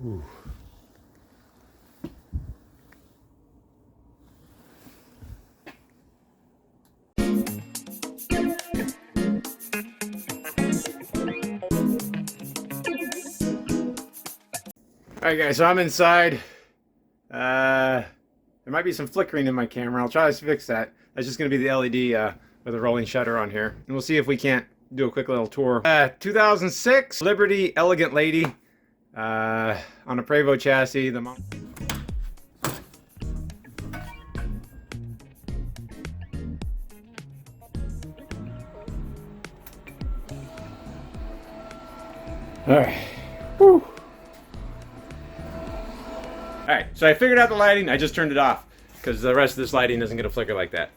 Ooh. Alright guys, so I'm inside. There might be some flickering in my camera. I'll try to fix that. That's just going to be the LED with a rolling shutter on here. And we'll see if we can't do a quick little tour. 2006 Liberty Elegant Lady on a Prevost chassis. Alright. Whew. Alright, so I figured out the lighting. I just turned it off because the rest of this lighting isn't going to flicker like that.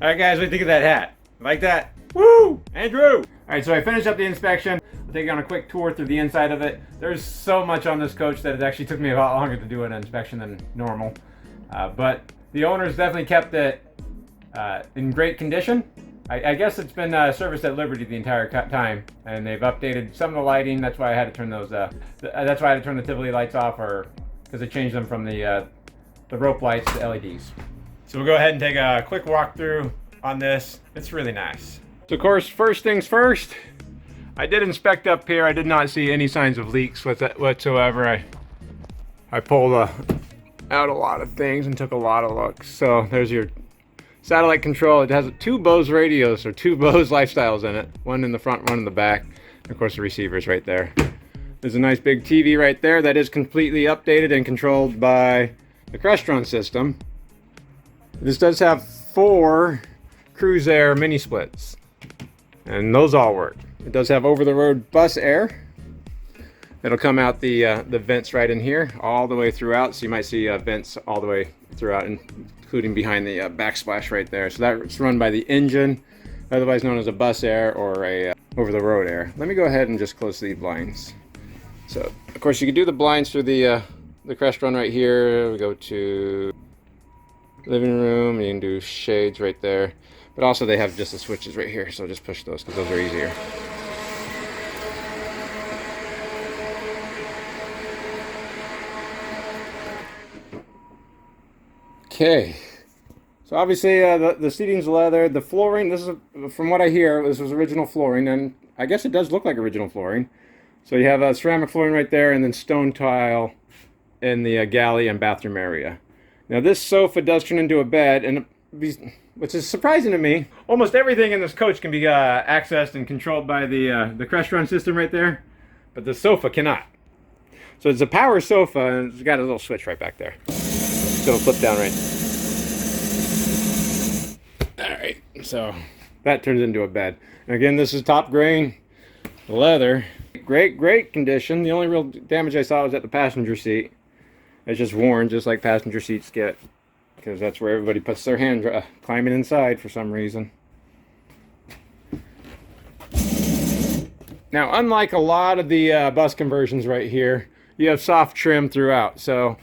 Alright guys, what do you think of that hat? Like that? Woo! Andrew! Alright, so I finished up the inspection. I'll take you on a quick tour through the inside of it. There's so much on this coach that it actually took me a lot longer to do an inspection than normal. But the owners definitely kept it in great condition. I guess it's been serviced at Liberty the entire time, and they've updated some of the lighting. That's why I had to turn those. That's why I had to turn the Tivoli lights off, or because they changed them from the rope lights to LEDs. So we'll go ahead and take a quick walkthrough on this. It's really nice. So of course, first things first, I did inspect up here. I did not see any signs of leaks whatsoever. I pulled out a lot of things and took a lot of looks. So there's your satellite control. It has two Bose radios, or two Bose Lifestyles in it. One in the front, one in the back. And of course the receiver's right there. There's a nice big TV right there that is completely updated and controlled by the Crestron system. This does have 4 Cruise Air mini splits, and those all work. It does have over-the-road bus air. It'll come out the vents right in here all the way throughout, so you might see vents all the way throughout, including behind the backsplash right there. So that's run by the engine, otherwise known as a bus air or a over-the-road air. Let me go ahead and just close the blinds. So of course you can do the blinds through the Crestron right here. We go to living room, you can do shades right there, but also they have just the switches right here, so just push those because those are easier. Okay, so obviously the seating's leather. The flooring, this is, from what I hear, this was original flooring, and I guess it does look like original flooring. So you have a ceramic flooring right there, and then stone tile in the galley and bathroom area. Now this sofa does turn into a bed, and which is surprising to me. Almost everything in this coach can be accessed and controlled by the Crestron system right there, but the sofa cannot. So it's a power sofa, and it's got a little switch right back there. So it'll flip down right. Alright, so that turns into a bed. And again, this is top grain leather. Great condition. The only real damage I saw was at the passenger seat. It's just worn, just like passenger seats get, because that's where everybody puts their hand climbing inside for some reason. Now, unlike a lot of the bus conversions right here, you have soft trim throughout. So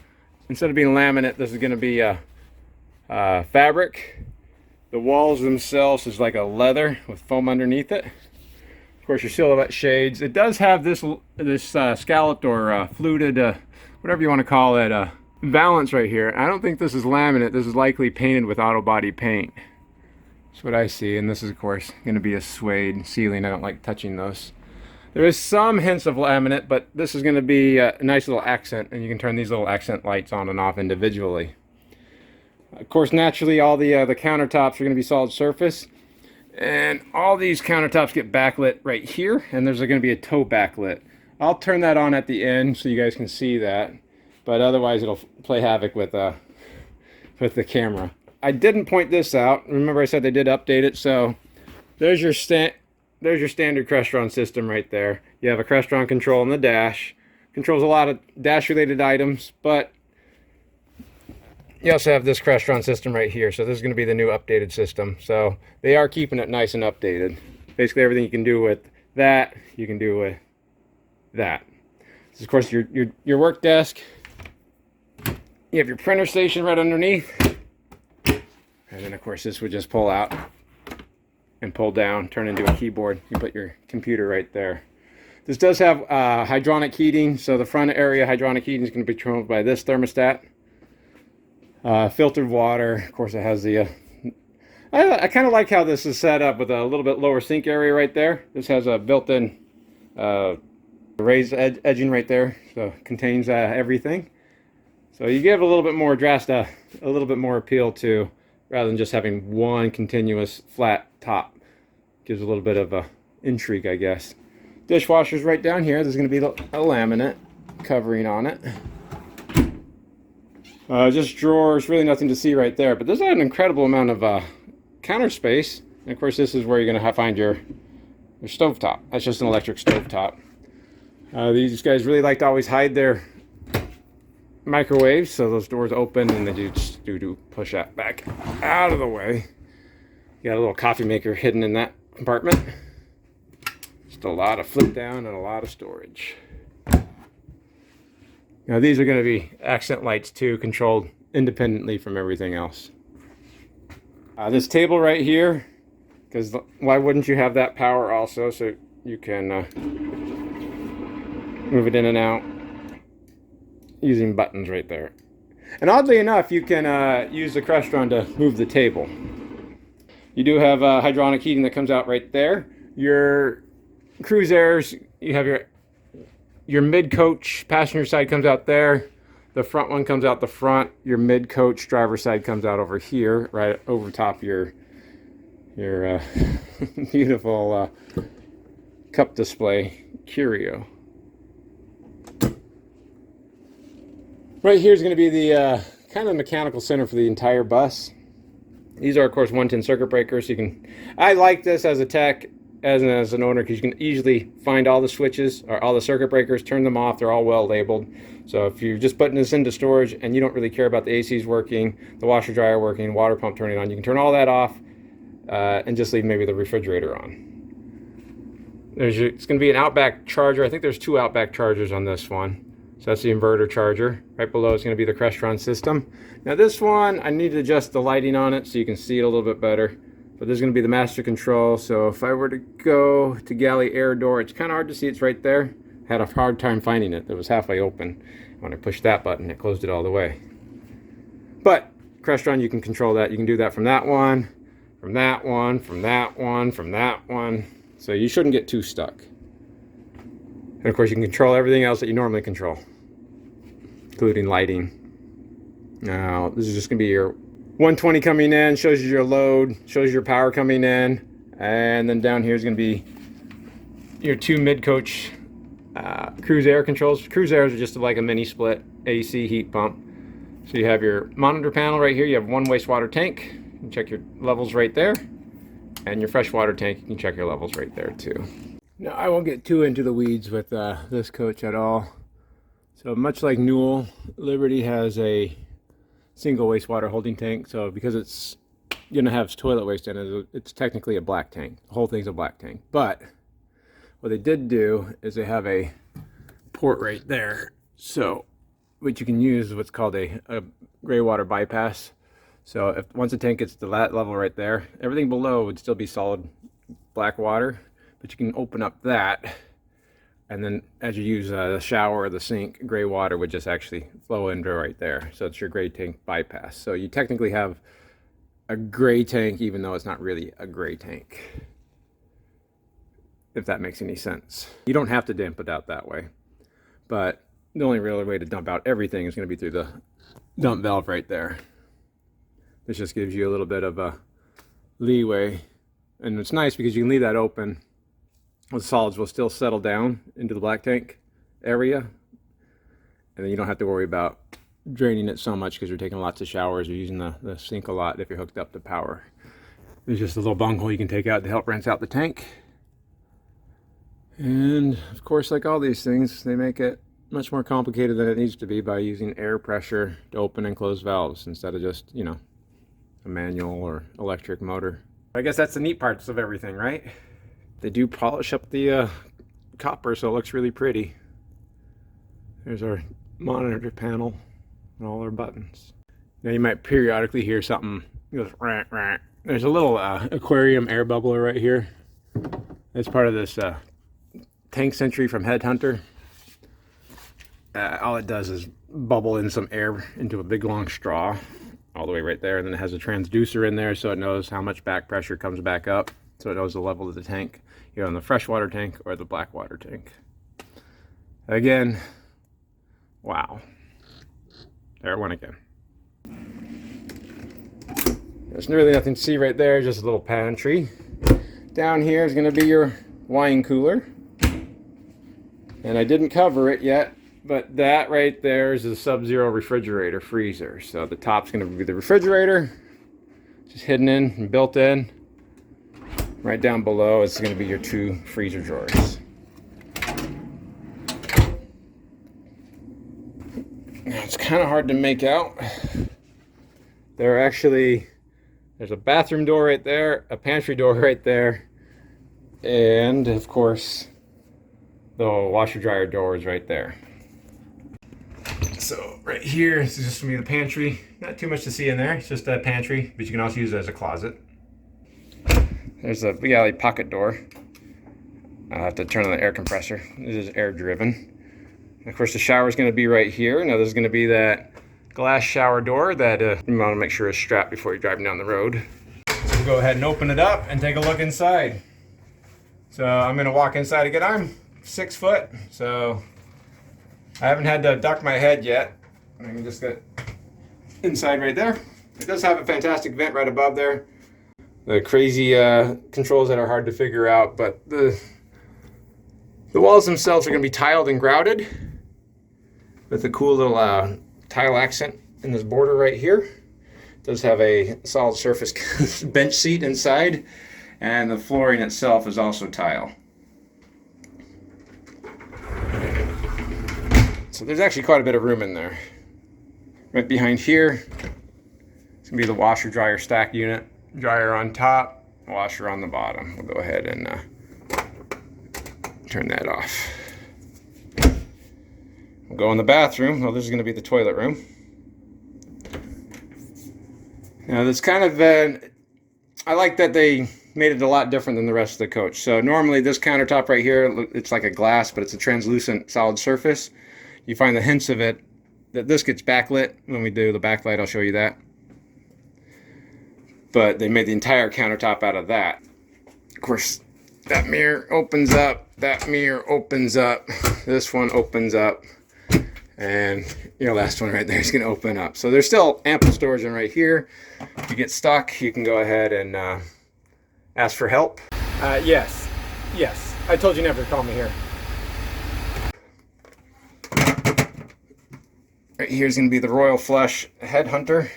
instead of being laminate, this is going to be fabric. The walls themselves is like a leather with foam underneath it. Of course, your silhouette shades. It does have this scalloped or fluted, whatever you want to call it, valance right here. I don't think this is laminate. This is likely painted with auto body paint. That's what I see. And this is, of course, going to be a suede ceiling. I don't like touching those. There is some hints of laminate, but this is going to be a nice little accent, and you can turn these little accent lights on and off individually. Of course, naturally, all the countertops are going to be solid surface, and all these countertops get backlit right here, and there's going to be a toe backlit. I'll turn that on at the end so you guys can see that, but otherwise it'll play havoc with the camera. I didn't point this out. Remember I said they did update it, so there's your standard Crestron system right there. You have a Crestron control on the dash. Controls a lot of dash-related items, but you also have this Crestron system right here. So this is going to be the new updated system. So they are keeping it nice and updated. Basically everything you can do with that, you can do with that. This is, of course, your work desk. You have your printer station right underneath. And then, of course, this would just pull out and pull down, turn into a keyboard. You put your computer right there. This does have hydronic heating, so the front area hydronic heating is going to be controlled by this thermostat. Filtered water, of course it has the... I kind of like how this is set up with a little bit lower sink area right there. This has a built-in raised edging right there, so it contains everything. So you give a little bit more a little bit more appeal to, rather than just having one continuous flat top. Gives a little bit of intrigue, I guess. Dishwasher's right down here. There's going to be a laminate covering on it. Just drawers, really nothing to see right there, but there's an incredible amount of counter space. And of course, this is where you're going to find your stovetop. That's just an electric stovetop. These guys really like to always hide their microwaves, so those doors open and then you just do push that back out of the way. You got a little coffee maker hidden in that compartment. Just a lot of flip down and a lot of storage. Now these are going to be accent lights too, controlled independently from everything else. This table right here, because why wouldn't you have that power also, so you can move it in and out using buttons right there. And oddly enough, you can use the Crestron to move the table. You do have hydronic heating that comes out right there. Your cruise airs, you have your mid-coach passenger side comes out there. The front one comes out the front. Your mid-coach driver side comes out over here, right over top your beautiful cup display curio. Right here is going to be the kind of mechanical center for the entire bus. These are, of course, 110 circuit breakers. You can. I like this as a tech, as an owner, because you can easily find all the switches or all the circuit breakers, turn them off. They're all well labeled. So if you're just putting this into storage and you don't really care about the ACs working, the washer dryer working, water pump turning on, you can turn all that off and just leave maybe the refrigerator on. It's going to be an Outback charger. I think there's 2 Outback chargers on this one. So that's the inverter charger. Right below is going to be the Crestron system. Now this one, I need to adjust the lighting on it so you can see it a little bit better. But this is going to be the master control. So if I were to go to galley air door, it's kind of hard to see. It's right there. Had a hard time finding it. It was halfway open. When I pushed that button, it closed it all the way. But Crestron, you can control that. You can do that from that one, from that one, from that one, from that one. So you shouldn't get too stuck. And of course, you can control everything else that you normally control, including lighting. Now, this is just going to be your 120 coming in, shows you your load, shows you your power coming in, and then down here is going to be your 2 mid-coach cruise air controls. Cruise airs are just like a mini split AC heat pump. So you have your monitor panel right here. You have 1 wastewater tank. You can check your levels right there. And your freshwater tank, you can check your levels right there too. Now, I won't get too into the weeds with this coach at all. So much like Newell, Liberty has a single wastewater holding tank. So because it's going to have toilet waste in it, it's technically a black tank. The whole thing's a black tank. But what they did do is they have a port right there. So what you can use is what's called a gray water bypass. So if once the tank gets to that level right there, everything below would still be solid black water. But you can open up that, and then as you use the shower or the sink, gray water would just actually flow into right there. So it's your gray tank bypass. So you technically have a gray tank, even though it's not really a gray tank, if that makes any sense. You don't have to dump it out that way, but the only real way to dump out everything is going to be through the dump valve right there. This just gives you a little bit of a leeway, and it's nice because you can leave that open. The solids will still settle down into the black tank area, and then you don't have to worry about draining it so much because you're taking lots of showers or using the sink a lot if you're hooked up to power. There's just a little bunghole you can take out to help rinse out the tank. And of course, like all these things, they make it much more complicated than it needs to be by using air pressure to open and close valves instead of just, you know, a manual or electric motor. I guess that's the neat parts of everything, right? They do polish up the copper so it looks really pretty. There's our monitor panel and all our buttons. Now you might periodically hear something goes rah, rah. There's a little aquarium air bubbler right here. It's part of this tank sentry from Headhunter. All it does is bubble in some air into a big long straw all the way right there, and then it has a transducer in there so it knows how much back pressure comes back up, so it knows the level of the tank, either on the freshwater tank or the blackwater tank. Again, wow. There it went again. There's really nothing to see right there, just a little pantry. Down here is going to be your wine cooler. And I didn't cover it yet, but that right there is a Sub-Zero refrigerator freezer. So the top's going to be the refrigerator, just hidden in and built in. Right down below is going to be your 2 freezer drawers. Now it's kind of hard to make out. There's a bathroom door right there, a pantry door right there, and of course the washer dryer door is right there. So right here, this is just gonna be the pantry. Not too much to see in there, it's just a pantry, but you can also use it as a closet. There's a big alley pocket door. I'll have to turn on the air compressor. This is air driven. And of course the shower is going to be right here. Now there's going to be that glass shower door that you want to make sure is strapped before you're driving down the road. So we'll go ahead and open it up and take a look inside. So I'm going to walk inside again. I'm 6 foot, so I haven't had to duck my head yet. I can just get inside right there. It does have a fantastic vent right above there. The crazy controls that are hard to figure out, but the walls themselves are going to be tiled and grouted with a cool little tile accent in this border right here. It does have a solid surface bench seat inside, and the flooring itself is also tile. So there's actually quite a bit of room in there. Right behind here, it's going to be the washer dryer stack unit. Dryer on top, washer on the bottom. We'll go ahead and turn that off. We'll go in the bathroom. Well, this is going to be the toilet room. Now, this kind of, I like that they made it a lot different than the rest of the coach. So normally this countertop right here, it's like a glass, but it's a translucent solid surface. You find the hints of it, that this gets backlit. When we do the backlight, I'll show you that. But they made the entire countertop out of that. Of course, that mirror opens up, that mirror opens up, this one opens up, and your last one right there is going to open up. So there's still ample storage in right here. If you get stuck, you can go ahead and ask for help. Yes, I told you never to call me here. Right here's going to be the Royal Flush Headhunter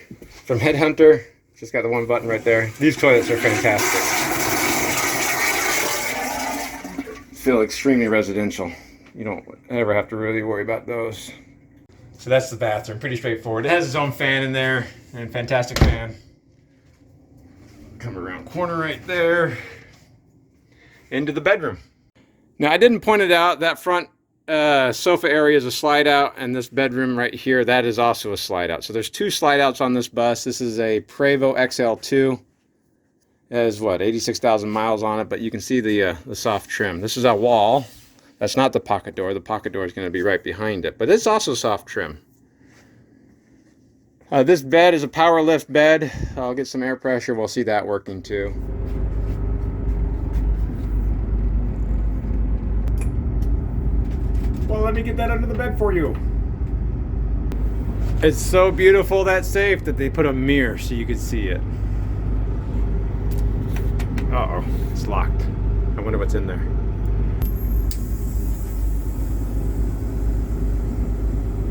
from Headhunter. Just got the one button right there. These toilets are fantastic. Feel extremely residential. You don't ever have to really worry about those. So that's the bathroom. Pretty straightforward. It has its own fan in there, and fantastic fan. Come around corner right there. Into the bedroom. Now I didn't point it out. That front sofa area is a slide out, and this bedroom right here, that is also a slide out. So there's 2 slide outs on this bus. This is a Prevost XL2. It has what, 86,000 miles on it, but you can see the soft trim. This is a wall. That's not the pocket door. The pocket door is going to be right behind it, but it's also soft trim. This bed is a power lift bed. I'll get some air pressure. We'll see that working too. Well, let me get that under the bed for you. It's so beautiful, that safe, that they put a mirror so you could see it. Uh-oh, it's locked. I wonder what's in there.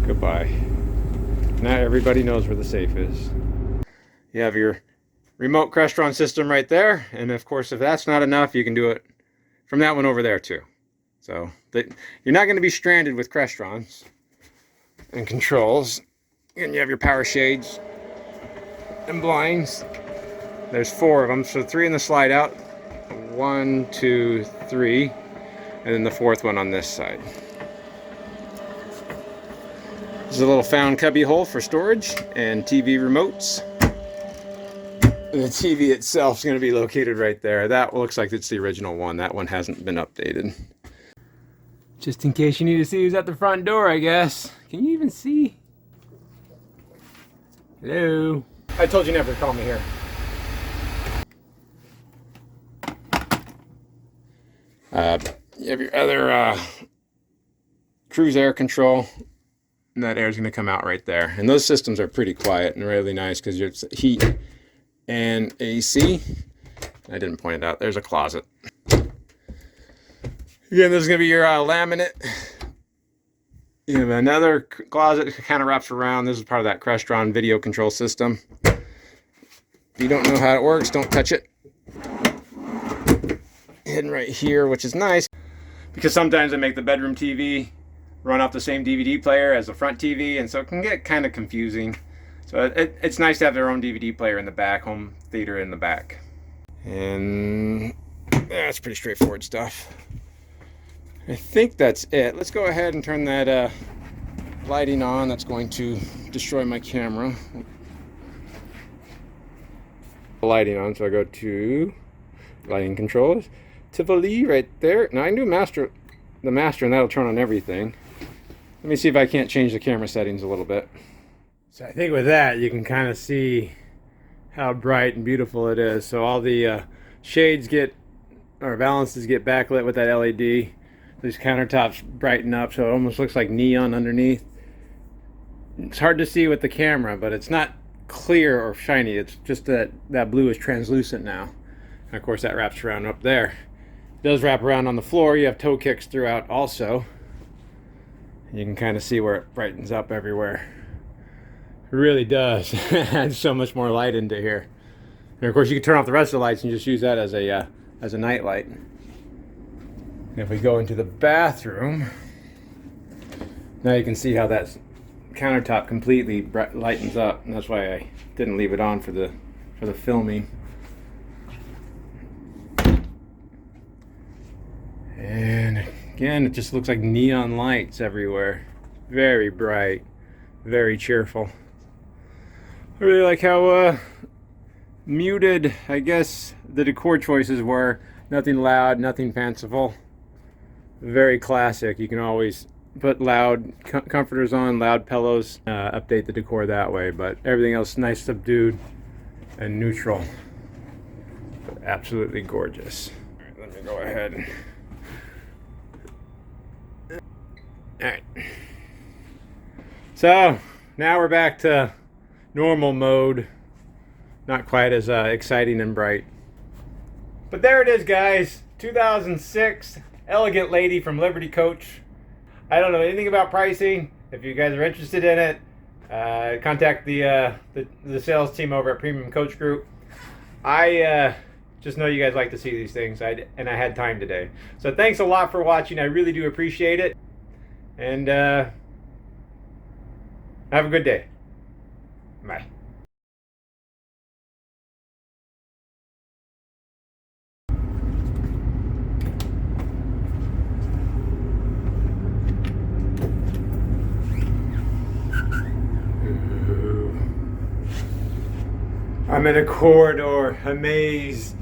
Goodbye. Now everybody knows where the safe is. You have your remote Crestron system right there, and of course, if that's not enough, you can do it from that one over there too. So you're not going to be stranded with Crestrons and controls. And you have your power shades and blinds. There's 4 of them, so 3 in the slide out. 1, 2, 3, and then the 4th one on this side. There's a little found cubby hole for storage and TV remotes. The TV itself is going to be located right there. That looks like it's the original one. That one hasn't been updated. Just in case you need to see who's at the front door, I guess. Can you even see? Hello? I told you never to call me here. You have your other cruise air control, and that air is going to come out right there. And those systems are pretty quiet and really nice because it's heat and AC. I didn't point it out. There's a closet. Again, this is going to be your laminate. You have another closet that kind of wraps around. This is part of that Crestron video control system. If you don't know how it works, don't touch it. Hidden right here, which is nice because sometimes I make the bedroom TV run off the same DVD player as the front TV, and so it can get kind of confusing. So it's nice to have their own DVD player in the back, home theater in the back. And that's pretty straightforward stuff. I think that's it. Let's go ahead and turn that lighting on. That's going to destroy my camera. Lighting on, so I go to lighting controls. Tivoli right there. Now I can do the master, and that'll turn on everything. Let me see if I can't change the camera settings a little bit. So I think with that, you can kind of see how bright and beautiful it is. So all the shades or balances get backlit with that LED. These countertops brighten up, so it almost looks like neon underneath. It's hard to see with the camera, but it's not clear or shiny. It's just that blue is translucent now. And of course that wraps around up there. It does wrap around on the floor. You have toe kicks throughout also. You can kind of see where it brightens up everywhere. It really does. It adds so much more light into here. And of course you can turn off the rest of the lights and just use that as a night light. And if we go into the bathroom, now you can see how that countertop completely lightens up, and that's why I didn't leave it on for the filming. And again, it just looks like neon lights everywhere. Very bright, very cheerful. I really like how muted, I guess, the decor choices were. Nothing loud, nothing fanciful. Very classic. You can always put loud comforters on, loud pillows, update the decor that way, but everything else nice, subdued, and neutral. But absolutely gorgeous. All right, let me go ahead. All right. So now we're back to normal mode. Not quite as exciting and bright. But there it is, guys. 2006 Elegant Lady from Liberty Coach. I don't know anything about pricing. If you guys are interested in it, contact the sales team over at Premium Coach Group. I just know you guys like to see these things, and I had time today. So thanks a lot for watching. I really do appreciate it. And have a good day. Bye. I'm in a corridor, a maze.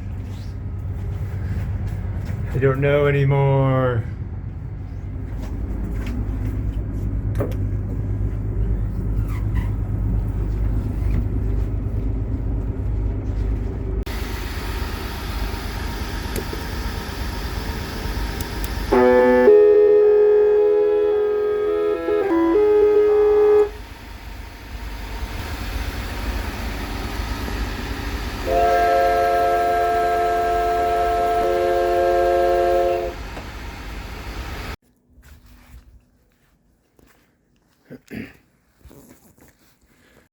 I don't know anymore.